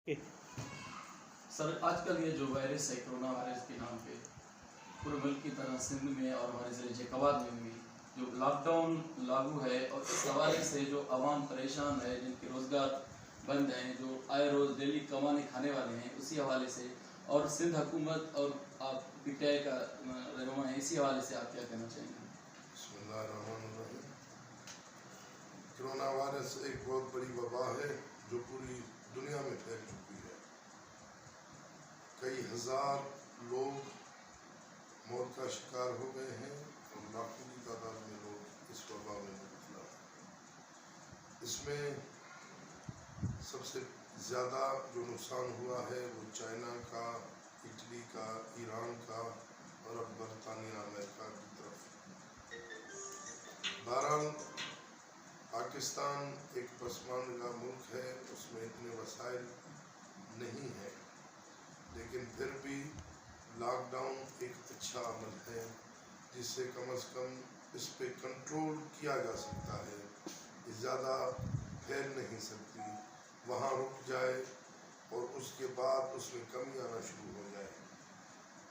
سر آج کل یہ جو وائرس ہے کرونا وائرس کے نام پہ پورے ملک کی طرح سندھ میں اور ہمارے ضلع جیکواد میں بھی جو لاک ڈاؤن لاگو ہے اور اس حوالے سے جو عوام پریشان ہے جن کے روزگار بند ہیں جو آئے روز ڈیلی کمانے کھانے والے ہیں اسی حوالے سے اور سندھ حکومت اور آپ پی ٹی آئی کا رہنما ہے اسی حوالے سے آپ کیا کہنا چاہیں گے؟ بسم اللہ الرحمن الرحیم۔ کرونا وائرس ایک بہت بڑی وبا ہے جو پوری دنیا میں پھیل چکی ہے۔ کئی ہزار لوگ موت کا شکار ہو گئے ہیں اور لاکھوں کی تعداد میں لوگ اس وبا میں مبتلا ہیں۔ اس میں سب سے زیادہ جو نقصان ہوا ہے وہ چائنا کا، اٹلی کا، ایران کا اور اب برطانیہ امریکہ کی طرف۔ بہرحال پاکستان ایک پسماندہ ملک ہے، اس میں اتنے وسائل نہیں ہیں، لیکن پھر بھی لاک ڈاؤن ایک اچھا عمل ہے جس سے کم از کم اس پہ کنٹرول کیا جا سکتا ہے۔ یہ زیادہ پھیل نہیں سکتی، وہاں رک جائے اور اس کے بعد اس میں کمی آنا شروع ہو جائے۔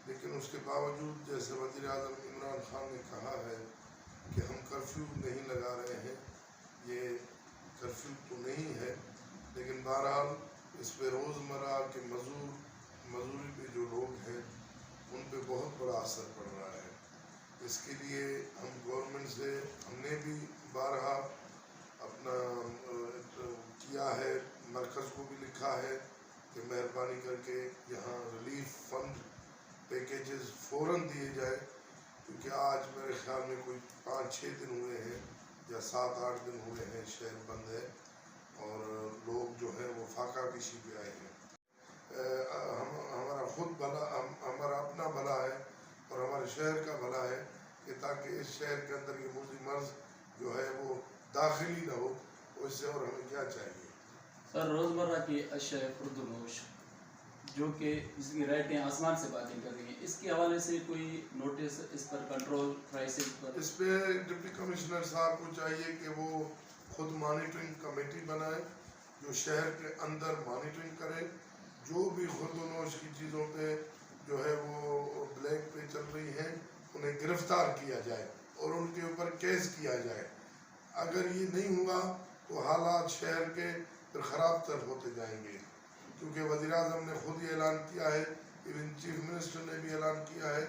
لیکن اس کے باوجود جیسے وزیر اعظم عمران خان نے کہا ہے کہ ہم کرفیو نہیں لگا رہے ہیں، یہ کرفیو تو نہیں ہے، لیکن بہرحال اس پہ روزمرہ کے مزدوری پہ جو لوگ ہیں ان پہ بہت بڑا اثر پڑ رہا ہے۔ اس کے لیے ہم گورنمنٹ سے ہم نے بھی بارہا اپنا کیا ہے، مرکز کو بھی لکھا ہے کہ مہربانی کر کے یہاں ریلیف فنڈ پیکیجز فوراً دیے جائے، کیونکہ آج میرے خیال میں کوئی 5-6 دن ہوئے ہیں یا 7-8 دن ہوئے ہیں شہر بند ہے اور لوگ جو ہیں وہ فاقہ کشی پہ آئے ہیں۔ ہمارا خود بھلا، ہمارا اپنا بھلا ہے اور ہمارے شہر کا بھلا ہے کہ تاکہ اس شہر کے اندر یہ موذی مرض جو ہے وہ داخلی نہ ہو، اس سے اور ہمیں کیا چاہیے۔ سر روزمرہ کی اشیاء خرد و نوش جو کہ جس کی ریٹیں آسمان سے باتیں کر رہی ہیں، اس کے حوالے سے کوئی نوٹس اس پر کنٹرول پرائسز پر؟ اس پہ ڈپٹی کمشنر صاحب کو چاہیے کہ وہ خود مانیٹرنگ کمیٹی بنائے جو شہر کے اندر مانیٹرنگ کرے، جو بھی خرد و نوش کی چیزوں پہ جو ہے وہ بلیک پہ چل رہی ہیں انہیں گرفتار کیا جائے اور ان کے اوپر کیس کیا جائے۔ اگر یہ نہیں ہوا تو حالات شہر کے پھر خراب تر ہوتے جائیں گے، کیونکہ وزیر اعظم نے خود یہ اعلان کیا ہے، ایون چیف منسٹر نے بھی اعلان کیا ہے،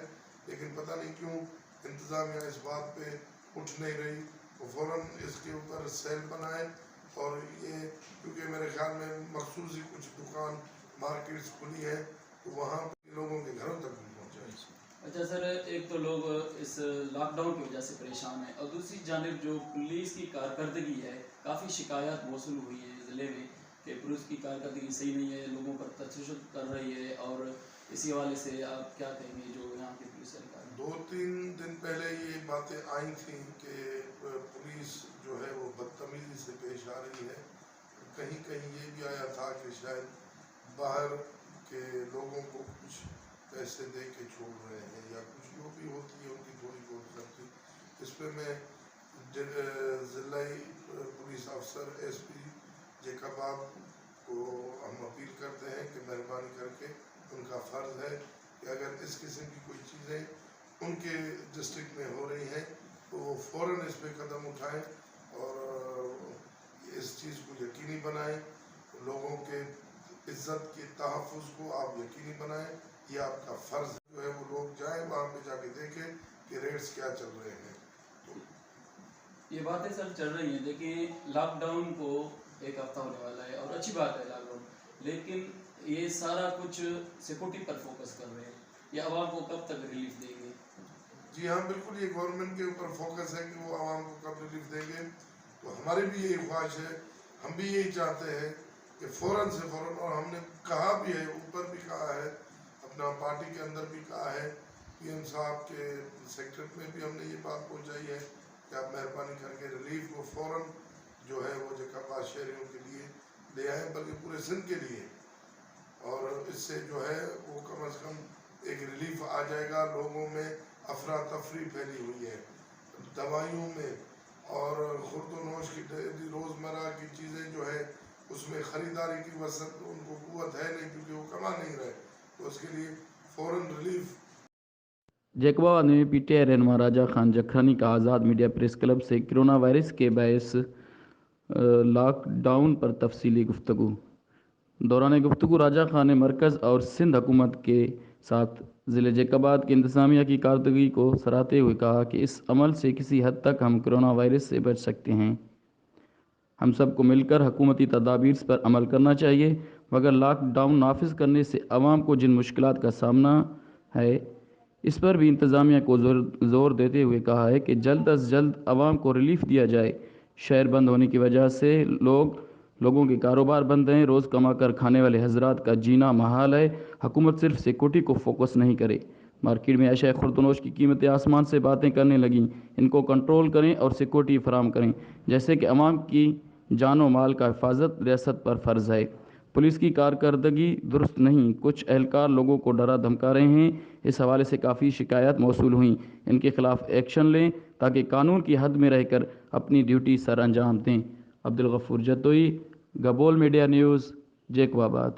لیکن پتہ نہیں کیوں انتظامیہ اس بات پہ اٹھ نہیں رہی۔ وہ فوراً اس کے اوپر سیل بنائے اور یہ کیونکہ میرے خیال میں مخصوص ہی کچھ دکان مارکیٹس کھلی ہیں تو وہاں پہ لوگوں کے گھروں تک بھی پہنچائے۔ اچھا سر، ایک تو لوگ اس لاک ڈاؤن کی وجہ سے پریشان ہیں اور دوسری جانب جو پولیس کی کارکردگی ہے، کافی شکایات موصول ہوئی ہے ضلع میں کہ پولیس کی کارکردگی صحیح نہیں ہے، لوگوں پر تشدد کر رہی ہے، اور اسی حوالے سے آپ کیا کہیں گے جو یہاں کے پولیس اہلکار؟ 2-3 دن پہلے یہ باتیں آئی تھیں کہ پولیس جو ہے وہ بدتمیزی سے پیش آ رہی ہے۔ کہیں کہیں یہ بھی آیا تھا کہ شاید باہر کے لوگوں کو کچھ پیسے دے کے چھوڑ رہے ہیں یا کچھ جو بھی ہوتی ہے ان کی تھوڑی بہت غلطی۔ اس پہ میں ضلعی پولیس افسر ایس پی جیکواد کو ہم اپیل کرتے ہیں کہ مہربانی کر کے ان کا فرض ہے کہ اگر اس قسم کی کوئی چیزیں ان کے ڈسٹرکٹ میں ہو رہی ہیں تو وہ فوراً اس پہ قدم اٹھائیں اور اس چیز کو یقینی بنائیں، لوگوں کے عزت کے تحفظ کو آپ یقینی بنائیں، یہ آپ کا فرض ہے۔ جو ہے وہ لوگ جائیں وہاں پہ جا کے دیکھیں کہ ریٹس کیا چل رہے ہیں۔ یہ باتیں سر چل رہی ہیں، لیکن لاک ڈاؤن کو 1 ہفتہ ہونے والا ہے اور اچھی بات ہے لاک ڈاؤن، لیکن یہ سارا کچھ سیکورٹی پر فوکس کر رہے ہیں، یہ عوام کو کب تک ریلیف دیں گے؟ جی ہاں بالکل، یہ گورنمنٹ کے اوپر فوکس ہے کہ وہ عوام کو کب ریلیف دیں گے، تو ہماری بھی یہی خواہش ہے، ہم بھی یہی چاہتے ہیں کہ فوراً سے فوراً، اور ہم نے کہا بھی ہے، اوپر بھی کہا ہے، اپنا پارٹی کے اندر بھی کہا ہے، پی ایم صاحب کے سیکٹریٹ میں بھی ہم نے یہ بات پہنچائی ہے کہ آپ مہربانی کر کے ریلیف کو فوراً جو ہے وہ جیکواد شہریوں کے لیے لے آئیں، بلکہ پورے سندھ کے لیے، اور اس سے جو ہے وہ کم از کم ایک ریلیف آ جائے گا۔ لوگوں میں افراتفری پھیلی ہوئی ہے، دوائیوں میں اور خرد و نوش کی روزمرہ کی چیزیں جو ہے اس میں خریداری کی وسعت ان کو قوت ہے نہیں کیونکہ وہ کما نہیں رہے، تو اس کے لیے فوراً ریلیف۔ جیکوباد میں پی ٹی آئی رہنما راجہ خان جکھرانی کا آزاد میڈیا پریس کلب سے کرونا وائرس کے باعث لاک ڈاؤن پر تفصیلی گفتگو۔ دوران گفتگو راجہ خان نے مرکز اور سندھ حکومت کے ساتھ ضلع جیکوباد کی انتظامیہ کی کارکردگی کو سراہتے ہوئے کہا کہ اس عمل سے کسی حد تک ہم کرونا وائرس سے بچ سکتے ہیں۔ ہم سب کو مل کر حکومتی تدابیر پر عمل کرنا چاہیے، مگر لاک ڈاؤن نافذ کرنے سے عوام کو جن مشکلات کا سامنا ہے اس پر بھی انتظامیہ کو زور دیتے ہوئے کہا ہے کہ جلد از جلد عوام کو ریلیف دیا جائے۔ شہر بند ہونے کی وجہ سے لوگوں کے کاروبار بند ہیں، روز کما کر کھانے والے حضرات کا جینا محال ہے۔ حکومت صرف سیکورٹی کو فوکس نہیں کرے۔ مارکیٹ میں اشیاء خوردونوش کی قیمتیں آسمان سے باتیں کرنے لگیں، ان کو کنٹرول کریں اور سیکورٹی فراہم کریں، جیسے کہ عوام کی جان و مال کا حفاظت ریاست پر فرض ہے۔ پولیس کی کارکردگی درست نہیں، کچھ اہلکار لوگوں کو ڈرا دھمکا رہے ہیں، اس حوالے سے کافی شکایات موصول ہوئیں، ان کے خلاف ایکشن لیں تاکہ قانون کی حد میں رہ کر اپنی ڈیوٹی سر انجام دیں۔ Abdul Ghafoor Jatoi, Gabol media news, جیکوباد۔